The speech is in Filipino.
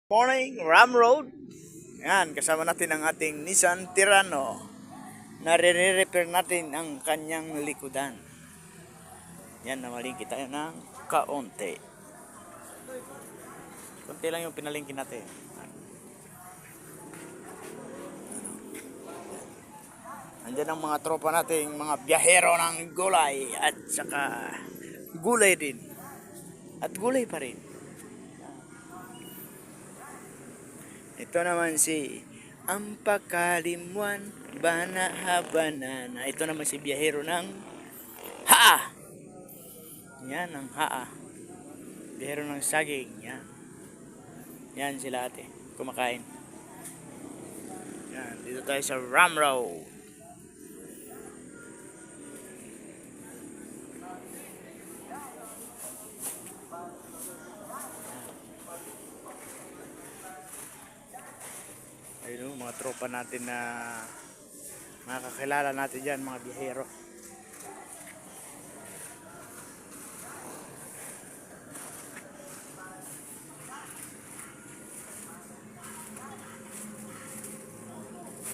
Morning, Ram Road. Yan, kasama natin ang ating Nissan Tirano. Nare-repair natin ang kanyang likudan. Yan, namalingki tayo ng kaunti. Kunti lang yung pinalingki natin. Andiyan ang mga tropa natin, mga biyahero ng gulay at saka gulay din. At gulay pa rin. Ito naman si Ampakalimwan Banahabanana. Ito naman si biyahero ng Haa. Yan ang Haa. Biyahero ng saging. Yan. Yan sila ate. Kumakain. Yan. Dito tayo sa Ram Road. Ayun, mga tropa natin na mga kakilala natin dyan, mga biyahero.